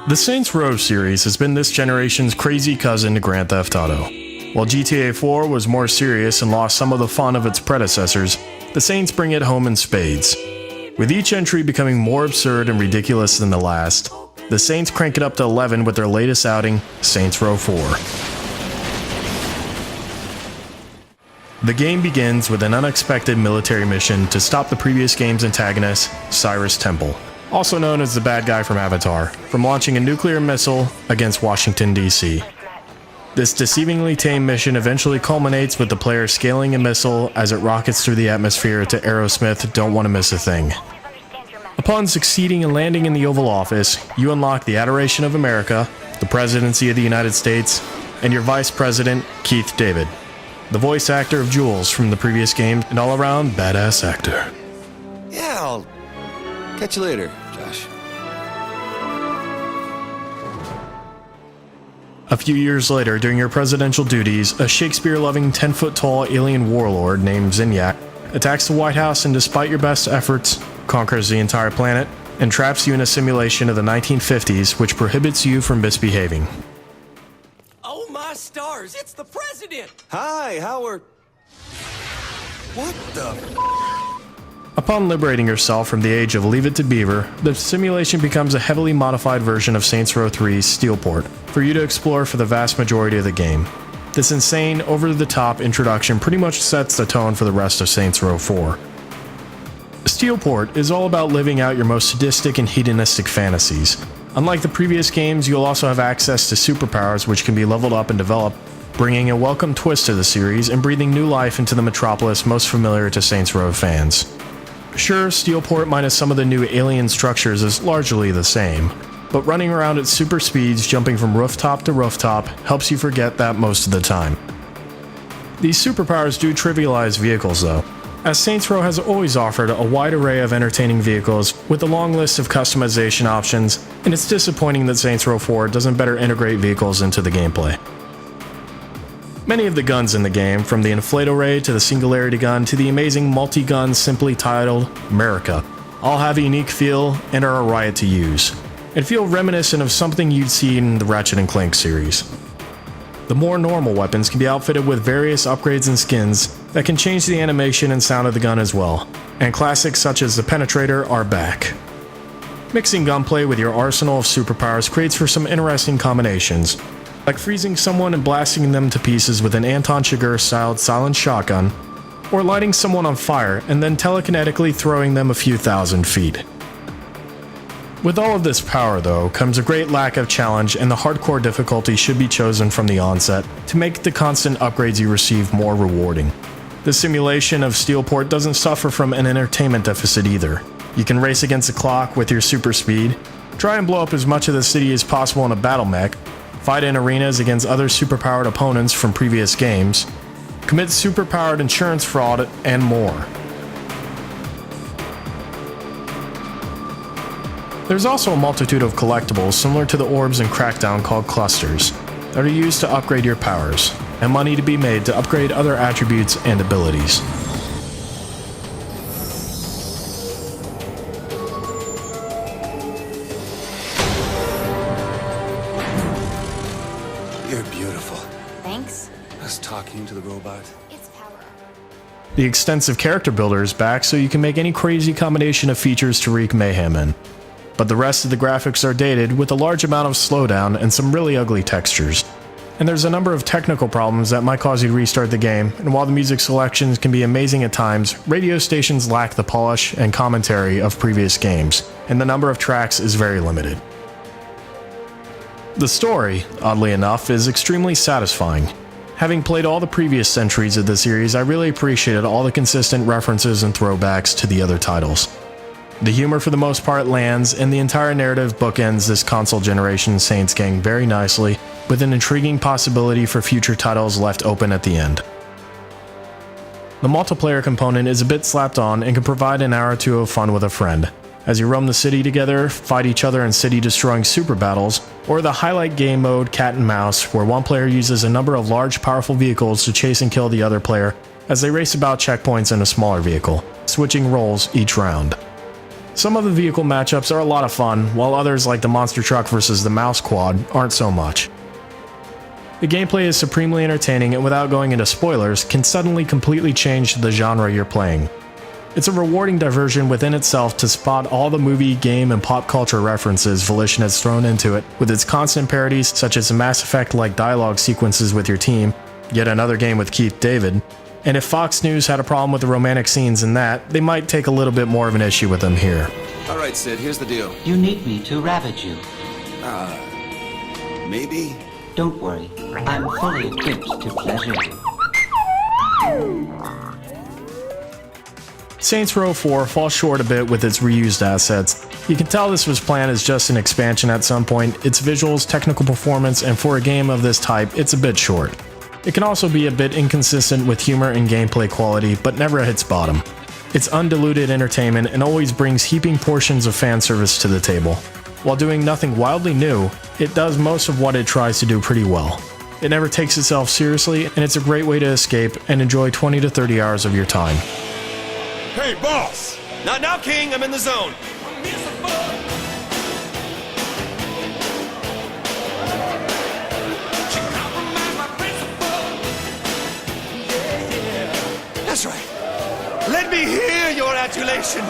The Saints Row series has been this generation's crazy cousin to Grand Theft Auto. While GTA 4 was more serious and lost some of the fun of its predecessors, the Saints bring it home in spades. With each entry becoming more absurd and ridiculous than the last, the Saints crank it up to 11 with their latest outing, Saints Row 4. The game begins with an unexpected military mission to stop the previous game's antagonist, Cyrus Temple, also known as the bad guy from Avatar, from launching a nuclear missile against Washington, D.C. This deceivingly tame mission eventually culminates with the player scaling a missile as it rockets through the atmosphere to Aerosmith Don't Wanna Miss a Thing. Upon succeeding and landing in the Oval Office, you unlock the adoration of America, the presidency of the United States, and your vice president, Keith David, the voice actor of Jules from the previous game, and all-around badass actor. Yeah, I'll catch you later, Josh. A few years later, during your presidential duties, a Shakespeare-loving 10-foot-tall alien warlord named Zinyak attacks the White House and, despite your best efforts, conquers the entire planet and traps you in a simulation of the 1950s which prohibits you from misbehaving. Oh my stars, it's the president! Hi, Howard. What the Upon liberating yourself from the age of Leave It to Beaver, the simulation becomes a heavily modified version of Saints Row 3's Steelport for you to explore for the vast majority of the game. This insane, over-the-top introduction pretty much sets the tone for the rest of Saints Row 4. Steelport is all about living out your most sadistic and hedonistic fantasies. Unlike the previous games, you'll also have access to superpowers which can be leveled up and developed, bringing a welcome twist to the series and breathing new life into the metropolis most familiar to Saints Row fans. Sure, Steelport minus some of the new alien structures is largely the same, but running around at super speeds jumping from rooftop to rooftop helps you forget that most of the time. These superpowers do trivialize vehicles though, as Saints Row has always offered a wide array of entertaining vehicles with a long list of customization options, and it's disappointing that Saints Row 4 doesn't better integrate vehicles into the gameplay. Many of the guns in the game, from the Inflato-Ray to the Singularity Gun to the amazing multi-gun simply titled America, all have a unique feel and are a riot to use, and feel reminiscent of something you'd see in the Ratchet & Clank series. The more normal weapons can be outfitted with various upgrades and skins that can change the animation and sound of the gun as well, and classics such as the Penetrator are back. Mixing gunplay with your arsenal of superpowers creates for some interesting combinations, like freezing someone and blasting them to pieces with an Anton Chigurh-styled silent shotgun, or lighting someone on fire and then telekinetically throwing them a few thousand feet. With all of this power, though, comes a great lack of challenge, and the hardcore difficulty should be chosen from the onset to make the constant upgrades you receive more rewarding. The simulation of Steelport doesn't suffer from an entertainment deficit either. You can race against the clock with your super speed, try and blow up as much of the city as possible in a battle mech, fight in arenas against other superpowered opponents from previous games, commit superpowered insurance fraud, and more. There's also a multitude of collectibles similar to the orbs in Crackdown called clusters, that are used to upgrade your powers, and money to be made to upgrade other attributes and abilities. You're beautiful. Thanks. Us talking to the robot. It's power. The extensive character builder is back so you can make any crazy combination of features to wreak mayhem in. But the rest of the graphics are dated with a large amount of slowdown and some really ugly textures. And there's a number of technical problems that might cause you to restart the game, and while the music selections can be amazing at times, radio stations lack the polish and commentary of previous games, and the number of tracks is very limited. The story, oddly enough, is extremely satisfying. Having played all the previous entries of the series, I really appreciated all the consistent references and throwbacks to the other titles. The humor for the most part lands, and the entire narrative bookends this console generation Saints gang very nicely, with an intriguing possibility for future titles left open at the end. The multiplayer component is a bit slapped on and can provide an hour or two of fun with a friend, as you roam the city together, fight each other in city-destroying super battles, or the highlight game mode Cat and Mouse, where one player uses a number of large powerful vehicles to chase and kill the other player as they race about checkpoints in a smaller vehicle, switching roles each round. Some of the vehicle matchups are a lot of fun, while others like the monster truck versus the mouse quad aren't so much. The gameplay is supremely entertaining and without going into spoilers, can suddenly completely change the genre you're playing. It's a rewarding diversion within itself to spot all the movie, game, and pop culture references Volition has thrown into it, with its constant parodies such as Mass Effect-like dialogue sequences with your team, yet another game with Keith David, and if Fox News had a problem with the romantic scenes in that, they might take a little bit more of an issue with them here. All right, Sid, here's the deal. You need me to ravage you. Maybe? Don't worry. I'm fully equipped to pleasure you. Saints Row 4 falls short a bit with its reused assets. You can tell this was planned as just an expansion at some point. Its visuals, technical performance, and for a game of this type, it's a bit short. It can also be a bit inconsistent with humor and gameplay quality, but never hits bottom. It's undiluted entertainment and always brings heaping portions of fan service to the table. While doing nothing wildly new, it does most of what it tries to do pretty well. It never takes itself seriously, and it's a great way to escape and enjoy 20 to 30 hours of your time. Hey, boss! Not now, King. I'm in the zone. That's right. Let me hear your adulation.